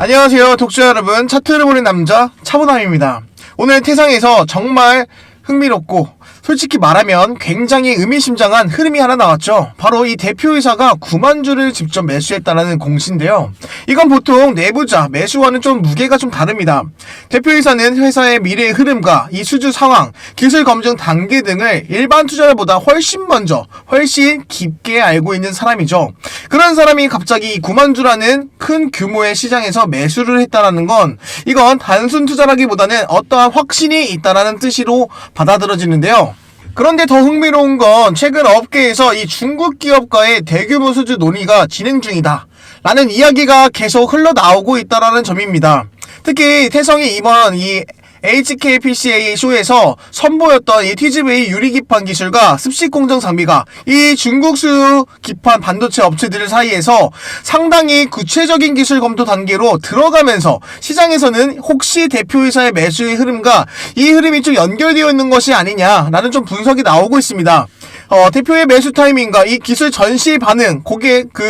안녕하세요 독자 여러분, 차트를 보는 남자 차보남입니다. 오늘 태상에서 정말 흥미롭고 솔직히 말하면 굉장히 의미심장한 흐름이 하나 나왔죠. 바로 이 대표이사가 9만 주를 직접 매수했다는 공시인데요. 이건 보통 내부자 매수와는 좀 무게가 좀 다릅니다. 대표이사는 회사의 미래의 흐름과 이 수주 상황, 기술 검증 단계 등을 일반 투자자보다 훨씬 먼저, 훨씬 깊게 알고 있는 사람이죠. 그런 사람이 갑자기 9만 주라는 큰 규모의 시장에서 매수를 했다는 건 이건 단순 투자라기보다는 어떠한 확신이 있다는 뜻으로 받아들여지는데요. 그런데 더 흥미로운 건 최근 업계에서 이 중국 기업과의 대규모 수주 논의가 진행 중이다 라는 이야기가 계속 흘러나오고 있다는 점입니다. 특히 태성이 이번 이 HKPCA 쇼에서 선보였던 이 TGV 유리기판 기술과 습식 공정 장비가 이 중국 수요 기판 반도체 업체들 사이에서 상당히 구체적인 기술 검토 단계로 들어가면서 시장에서는 혹시 대표이사의 매수의 흐름과 이 흐름이 좀 연결되어 있는 것이 아니냐라는 좀 분석이 나오고 있습니다. 대표의 매수 타이밍과 이 기술 전시 반응,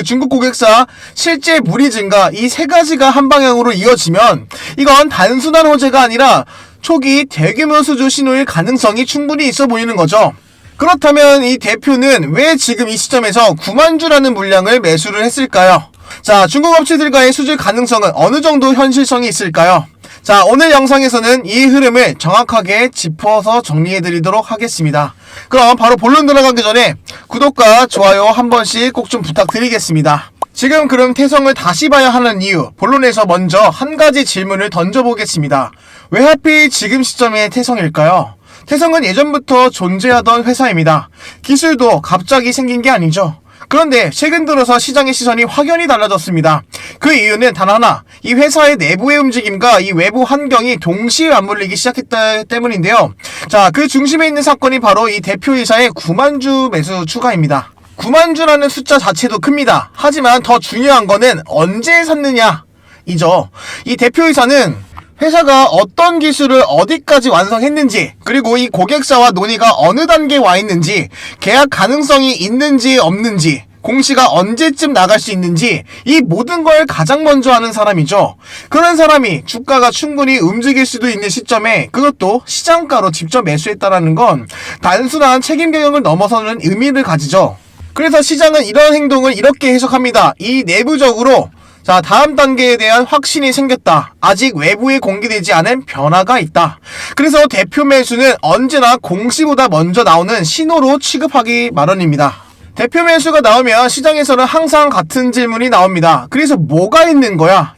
중국 고객사 실제 물의 증가, 이 세 가지가 한 방향으로 이어지면 이건 단순한 호재가 아니라 초기 대규모 수주 신호일 가능성이 충분히 있어 보이는 거죠. 그렇다면 이 대표는 왜 지금 이 시점에서 9만 주라는 물량을 매수를 했을까요? 자, 중국 업체들과의 수주 가능성은 어느 정도 현실성이 있을까요? 자, 오늘 영상에서는 이 흐름을 정확하게 짚어서 정리해드리도록 하겠습니다. 그럼 바로 본론 들어가기 전에 구독과 좋아요 한 번씩 꼭 좀 부탁드리겠습니다. 지금 그럼 태성을 다시 봐야 하는 이유, 본론에서 먼저 한 가지 질문을 던져보겠습니다. 왜 하필 지금 시점에 태성일까요? 태성은 예전부터 존재하던 회사입니다. 기술도 갑자기 생긴 게 아니죠. 그런데 최근 들어서 시장의 시선이 확연히 달라졌습니다. 그 이유는 단 하나, 이 회사의 내부의 움직임과 이 외부 환경이 동시에 맞물리기 시작했기 때문인데요. 자, 그 중심에 있는 사건이 바로 이 대표이사의 9만 주 매수 추가입니다. 9만 주라는 숫자 자체도 큽니다. 하지만 더 중요한 거는 언제 샀느냐 이죠. 이 대표이사는 회사가 어떤 기술을 어디까지 완성했는지, 그리고 이 고객사와 논의가 어느 단계에 와 있는지, 계약 가능성이 있는지 없는지, 공시가 언제쯤 나갈 수 있는지, 이 모든 걸 가장 먼저 하는 사람이죠. 그런 사람이 주가가 충분히 움직일 수도 있는 시점에 그것도 시장가로 직접 매수했다는 건 단순한 책임 경영을 넘어서는 의미를 가지죠. 그래서 시장은 이런 행동을 이렇게 해석합니다. 이 내부적으로 자, 다음 단계에 대한 확신이 생겼다. 아직 외부에 공개되지 않은 변화가 있다. 그래서 대표 매수는 언제나 공시보다 먼저 나오는 신호로 취급하기 마련입니다. 대표 매수가 나오면 시장에서는 항상 같은 질문이 나옵니다. 그래서 뭐가 있는 거야?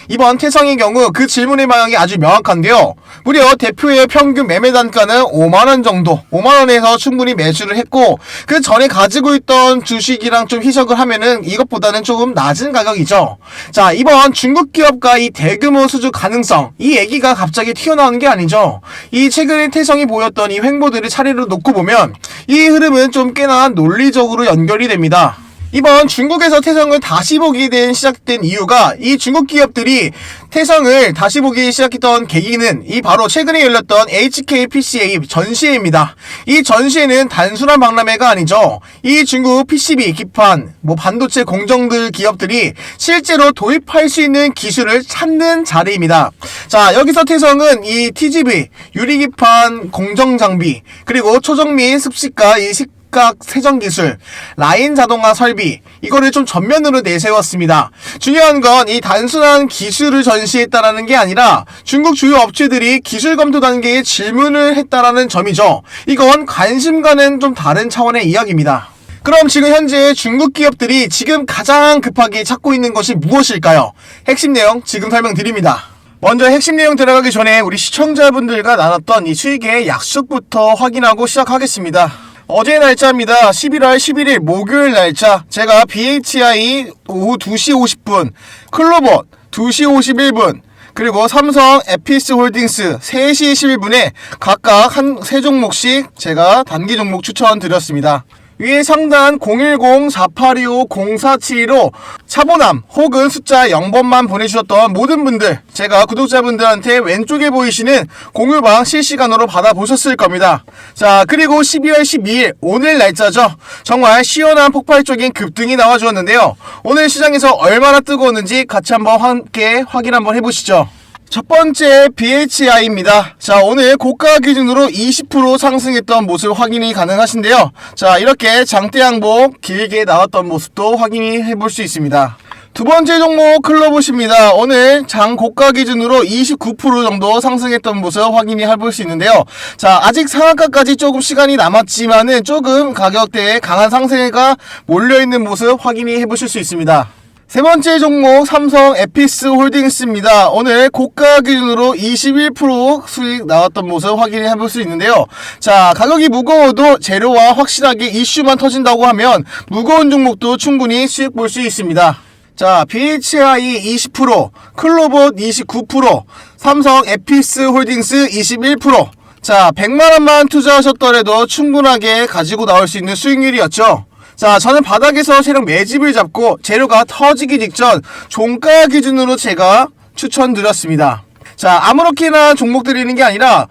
이번 태성의 경우 그 질문의 방향이 아주 명확한데요. 무려 대표의 평균 매매 단가는 5만원 정도, 5만원에서 충분히 매수를 했고, 그 전에 가지고 있던 주식이랑 좀 희석을 하면은 이것보다는 조금 낮은 가격이죠. 자, 이번 중국 기업과 이 대규모 수주 가능성, 이 얘기가 갑자기 튀어나오는 게 아니죠. 이 최근에 태성이 보였던 이 횡보들을 차례로 놓고 보면 이 흐름은 좀 꽤나 논리적으로 연결이 됩니다. 이번 중국에서 태성을 다시 보게 시작된 이유가 이 중국 기업들이 태성을 다시 보기 시작했던 계기는 이 바로 최근에 열렸던 HKPCA 전시회입니다. 이 전시회는 단순한 박람회가 아니죠. 이 중국 PCB, 기판, 반도체 공정들 기업들이 실제로 도입할 수 있는 기술을 찾는 자리입니다. 자, 여기서 태성은 이 TGV, 유리기판 공정 장비, 그리고 초정 및 습식과 이 각 세정 기술, 라인 자동화 설비, 이거를 좀 전면으로 내세웠습니다. 중요한 건 이 단순한 기술을 전시했다라는 게 아니라 중국 주요 업체들이 기술 검토 단계에 질문을 했다라는 점이죠. 이건 관심과는 좀 다른 차원의 이야기입니다. 그럼 지금 현재 중국 기업들이 지금 가장 급하게 찾고 있는 것이 무엇일까요? 핵심 내용 지금 설명드립니다. 먼저 핵심 내용 들어가기 전에 우리 시청자분들과 나눴던 이 수익의 약속부터 확인하고 시작하겠습니다. 어제 날짜입니다. 11월 11일 목요일 날짜, 제가 BHI 오후 2시 50분, 클로버 2시 51분, 그리고 삼성 에피스 홀딩스 3시 11분에 각각 세 종목씩 제가 단기 종목 추천 드렸습니다. 위에 상단 010-4825-0472로 차보남 혹은 숫자 0번만 보내주셨던 모든 분들, 제가 구독자분들한테 왼쪽에 보이시는 공유방 실시간으로 받아보셨을 겁니다. 자, 그리고 12월 12일 오늘 날짜죠. 정말 시원한 폭발적인 급등이 나와주었는데요. 오늘 시장에서 얼마나 뜨거웠는지 같이 한번 함께 확인 한번 해보시죠. 첫 번째 BHI입니다. 자, 오늘 고가 기준으로 20% 상승했던 모습 확인이 가능하신데요. 자, 이렇게 장대 양복 길게 나왔던 모습도 확인이 해볼 수 있습니다. 두 번째 종목 클로봇입니다. 오늘 장 고가 기준으로 29% 정도 상승했던 모습 확인이 해볼 수 있는데요. 자, 아직 상한가까지 조금 시간이 남았지만은 조금 가격대에 강한 상승세가 몰려있는 모습 확인이 해보실 수 있습니다. 세 번째 종목 삼성 에피스 홀딩스입니다. 오늘 고가 기준으로 21% 수익 나왔던 모습 확인해 볼 수 있는데요. 자, 가격이 무거워도 재료와 확실하게 이슈만 터진다고 하면 무거운 종목도 충분히 수익 볼 수 있습니다. 자, BHI 20%, 클로봇 29%, 삼성 에피스 홀딩스 21%. 자, 100만원만 투자하셨더라도 충분하게 가지고 나올 수 있는 수익률이었죠. 자, 저는 바닥에서 세력 매집을 잡고 재료가 터지기 직전 종가 기준으로 제가 추천드렸습니다. 자, 아무렇게나 종목 드리는 게 아니라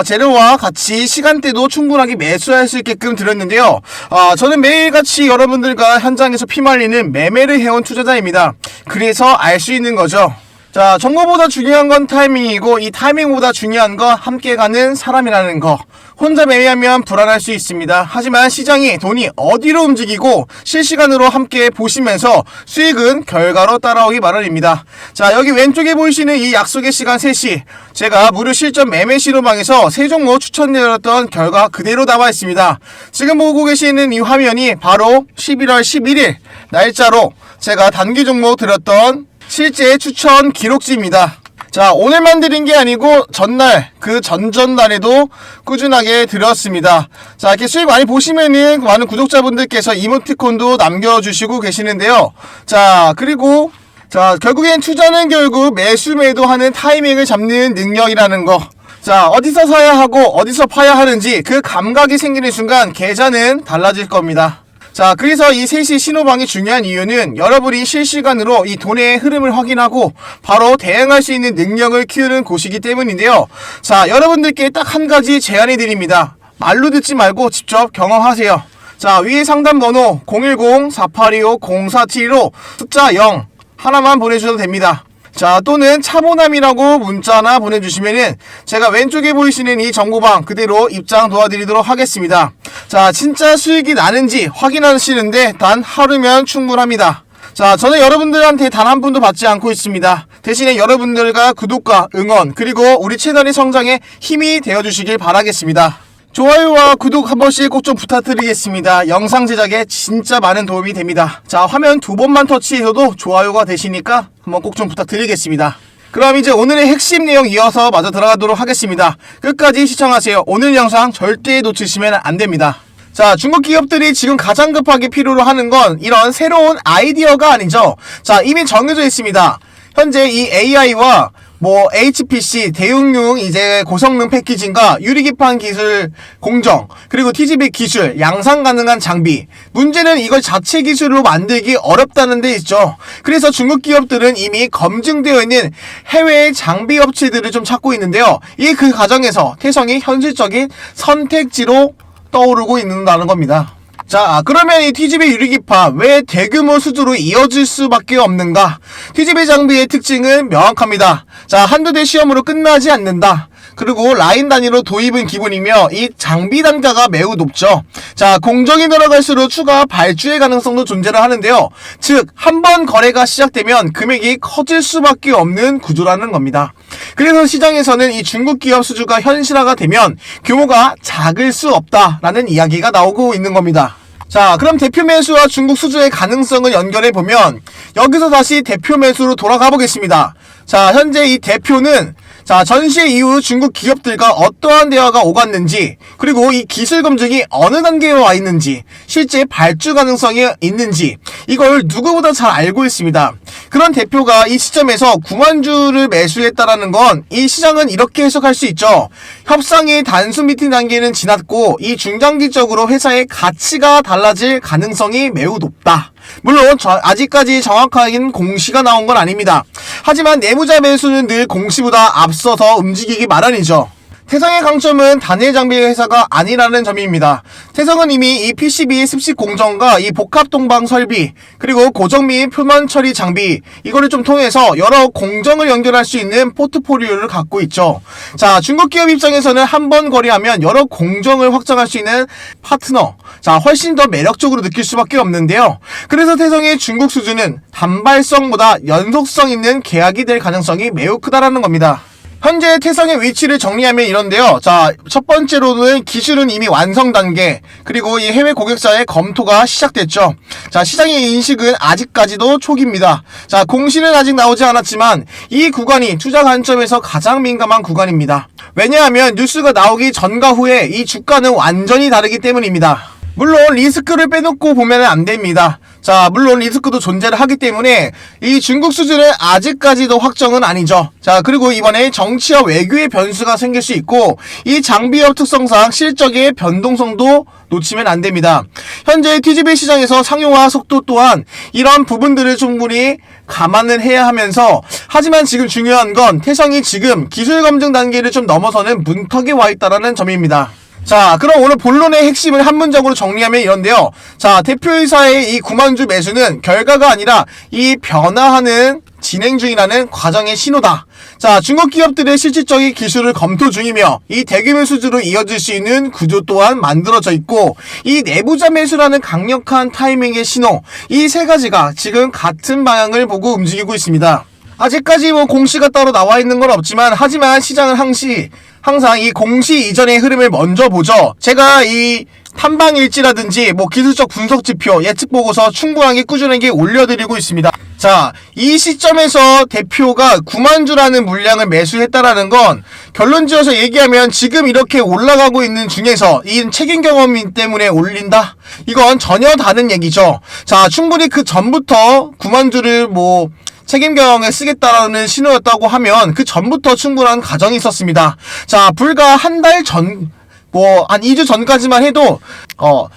재료와 같이 시간대도 충분하게 매수할 수 있게끔 드렸는데요. 저는 매일같이 여러분들과 현장에서 피말리는 매매를 해온 투자자입니다. 그래서 알 수 있는 거죠. 자, 정보보다 중요한 건 타이밍이고 이 타이밍보다 중요한 건 함께 가는 사람이라는 거. 혼자 매매하면 불안할 수 있습니다. 하지만 시장이 돈이 어디로 움직이고 실시간으로 함께 보시면서 수익은 결과로 따라오기 마련입니다. 자, 여기 왼쪽에 보이시는 이 약속의 시간 3시, 제가 무료 실전 매매 신호방에서 세 종목 추천드렸던 결과 그대로 나와 있습니다. 지금 보고 계시는 이 화면이 바로 11월 11일 날짜로 제가 단기 종목 드렸던 실제 추천 기록지입니다. 자, 오늘만 드린 게 아니고 전날, 그 전전날에도 꾸준하게 드렸습니다. 자, 이렇게 수익 많이 보시면은 많은 구독자분들께서 이모티콘도 남겨주시고 계시는데요. 자, 그리고 자, 결국엔 투자는 결국 매수 매도하는 타이밍을 잡는 능력이라는 거. 자, 어디서 사야 하고 어디서 파야 하는지 그 감각이 생기는 순간 계좌는 달라질 겁니다. 자, 그래서 이 3시 신호방이 중요한 이유는 여러분이 실시간으로 이 돈의 흐름을 확인하고 바로 대응할 수 있는 능력을 키우는 곳이기 때문인데요. 자, 여러분들께 딱 한 가지 제안해 드립니다. 말로 듣지 말고 직접 경험하세요. 자, 위에 상담 번호 010-4825-0472로 숫자 0 하나만 보내주셔도 됩니다. 자, 또는 차보남이라고 문자나 보내주시면은 제가 왼쪽에 보이시는 이 정보방 그대로 입장 도와드리도록 하겠습니다. 자, 진짜 수익이 나는지 확인하시는데 단 하루면 충분합니다. 자, 저는 여러분들한테 단 한 푼도 받지 않고 있습니다. 대신에 여러분들과 구독과 응원 그리고 우리 채널의 성장에 힘이 되어주시길 바라겠습니다. 좋아요와 구독 한 번씩 꼭 좀 부탁드리겠습니다. 영상 제작에 진짜 많은 도움이 됩니다. 자, 화면 2번만 터치해서도 좋아요가 되시니까 한번 꼭 좀 부탁드리겠습니다. 그럼 이제 오늘의 핵심 내용 이어서 마저 들어가도록 하겠습니다. 끝까지 시청하세요. 오늘 영상 절대 놓치시면 안 됩니다. 자, 중국 기업들이 지금 가장 급하게 필요로 하는 건 이런 새로운 아이디어가 아니죠. 자, 이미 정해져 있습니다. 현재 이 AI와 HPC, 대용량 이제 고성능 패키징과 유리기판 기술 공정, 그리고 TGV 기술, 양산 가능한 장비. 문제는 이걸 자체 기술로 만들기 어렵다는 데 있죠. 그래서 중국 기업들은 이미 검증되어 있는 해외의 장비 업체들을 좀 찾고 있는데요. 이 그 과정에서 태성이 현실적인 선택지로 떠오르고 있는다는 겁니다. 자, 그러면 이 TGV 유리기판 왜 대규모 수주로 이어질 수밖에 없는가? TGV 장비의 특징은 명확합니다. 자, 한두 대 시험으로 끝나지 않는다. 그리고 라인 단위로 도입은 기본이며 이 장비 단가가 매우 높죠. 자, 공정이 들어갈수록 추가 발주의 가능성도 존재를 하는데요. 즉, 한 번 거래가 시작되면 금액이 커질 수밖에 없는 구조라는 겁니다. 그래서 시장에서는 이 중국 기업 수주가 현실화가 되면 규모가 작을 수 없다라는 이야기가 나오고 있는 겁니다. 자, 그럼 대표 매수와 중국 수주의 가능성을 연결해보면 여기서 다시 대표 매수로 돌아가 보겠습니다. 자, 현재 이 대표는 자, 전시 이후 중국 기업들과 어떠한 대화가 오갔는지, 그리고 이 기술 검증이 어느 단계에 와 있는지, 실제 발주 가능성이 있는지, 이걸 누구보다 잘 알고 있습니다. 그런 대표가 이 시점에서 9만 주를 매수했다라는 건 이 시장은 이렇게 해석할 수 있죠. 협상의 단순 미팅 단계는 지났고 이 중장기적으로 회사의 가치가 달라질 가능성이 매우 높다. 물론 아직까지 정확한 공시가 나온 건 아닙니다. 하지만 내부자 매수는 늘 공시보다 앞서서 움직이기 마련이죠. 태성의 강점은 단일 장비 회사가 아니라는 점입니다. 태성은 이미 이 PCB 습식 공정과 이 복합 동방 설비, 그리고 고정 및 표면 처리 장비, 이거를 좀 통해서 여러 공정을 연결할 수 있는 포트폴리오를 갖고 있죠. 자, 중국 기업 입장에서는 한 번 거래하면 여러 공정을 확장할 수 있는 파트너, 자, 훨씬 더 매력적으로 느낄 수밖에 없는데요. 그래서 태성의 중국 수주는 단발성보다 연속성 있는 계약이 될 가능성이 매우 크다라는 겁니다. 현재 태성의 위치를 정리하면 이런데요. 자, 첫 번째로는 기술은 이미 완성 단계, 그리고 이 해외 고객사의 검토가 시작됐죠. 자, 시장의 인식은 아직까지도 초기입니다. 자, 공시는 아직 나오지 않았지만 이 구간이 투자 관점에서 가장 민감한 구간입니다. 왜냐하면 뉴스가 나오기 전과 후에 이 주가는 완전히 다르기 때문입니다. 물론 리스크를 빼놓고 보면 안 됩니다. 자, 물론 리스크도 존재를 하기 때문에 이 중국 수주는 아직까지도 확정은 아니죠. 자, 그리고 이번에 정치와 외교의 변수가 생길 수 있고 이 장비업 특성상 실적의 변동성도 놓치면 안 됩니다. 현재 TGV 시장에서 상용화 속도 또한 이런 부분들을 충분히 감안을 해야 하면서, 하지만 지금 중요한 건 태성이 지금 기술 검증 단계를 좀 넘어서는 문턱에 와 있다는 점입니다. 자, 그럼 오늘 본론의 핵심을 한 문장으로 정리하면 이런데요. 자, 대표이사의 이 9만 주 매수는 결과가 아니라 이 변화하는 진행 중이라는 과정의 신호다. 자, 중국 기업들의 실질적인 기술을 검토 중이며 이 대규모 수주로 이어질 수 있는 구조 또한 만들어져 있고, 이 내부자 매수라는 강력한 타이밍의 신호, 이 세 가지가 지금 같은 방향을 보고 움직이고 있습니다. 아직까지 뭐 공시가 따로 나와 있는 건 없지만, 하지만 시장은 항상 이 공시 이전의 흐름을 먼저 보죠. 제가 이 탐방일지라든지 뭐 기술적 분석 지표, 예측 보고서 충분하게 꾸준하게 올려드리고 있습니다. 자, 이 시점에서 대표가 9만 주라는 물량을 매수했다라는 건 결론 지어서 얘기하면 지금 이렇게 올라가고 있는 중에서 이 책임 경험 때문에 올린다? 이건 전혀 다른 얘기죠. 자, 충분히 그 전부터 9만 주를 뭐 책임 경영에 쓰겠다라는 신호였다고 하면 그 전부터 충분한 가정이 있었습니다. 자, 불과 한 달 전, 한 2주 전까지만 해도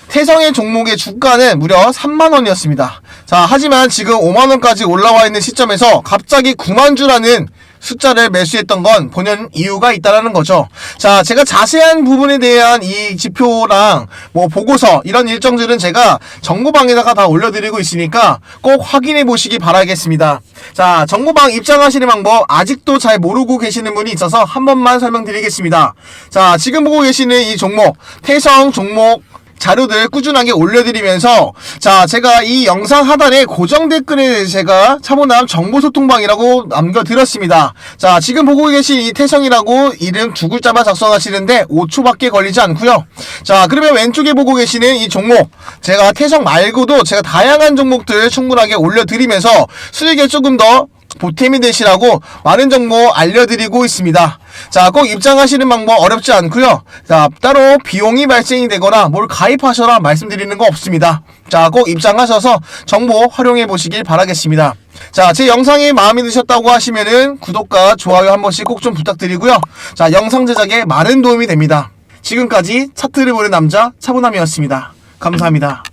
태성의 종목의 주가는 무려 3만원이었습니다. 자, 하지만 지금 5만원까지 올라와 있는 시점에서 갑자기 9만 주라는 숫자를 매수했던 건 본연 이유가 있다라는 거죠. 자, 제가 자세한 부분에 대한 이 지표랑 뭐 보고서 이런 일정들은 제가 정보방에다가 다 올려드리고 있으니까 꼭 확인해 보시기 바라겠습니다. 자, 정보방 입장하시는 방법 아직도 잘 모르고 계시는 분이 있어서 한 번만 설명드리겠습니다. 자, 지금 보고 계시는 이 종목, 태성 종목 자료들 꾸준하게 올려드리면서, 자, 제가 이 영상 하단에 고정 댓글에 제가 차보남 정보소통방이라고 남겨드렸습니다. 자, 지금 보고 계신 이 태성이라고 이름 두 글자만 작성하시는데 5초밖에 걸리지 않고요. 자, 그러면 왼쪽에 보고 계시는 이 종목, 제가 태성 말고도 제가 다양한 종목들 충분하게 올려드리면서 수익에 조금 더 보탬이 되시라고 많은 정보 알려드리고 있습니다. 자, 꼭 입장하시는 방법 어렵지 않고요. 자, 따로 비용이 발생이 되거나 뭘 가입하셔라 말씀드리는 거 없습니다. 자, 꼭 입장하셔서 정보 활용해 보시길 바라겠습니다. 자, 제 영상이 마음에 드셨다고 하시면은 구독과 좋아요 한 번씩 꼭 좀 부탁드리고요. 자, 영상 제작에 많은 도움이 됩니다. 지금까지 차트를 보는 남자 차보남이었습니다. 감사합니다.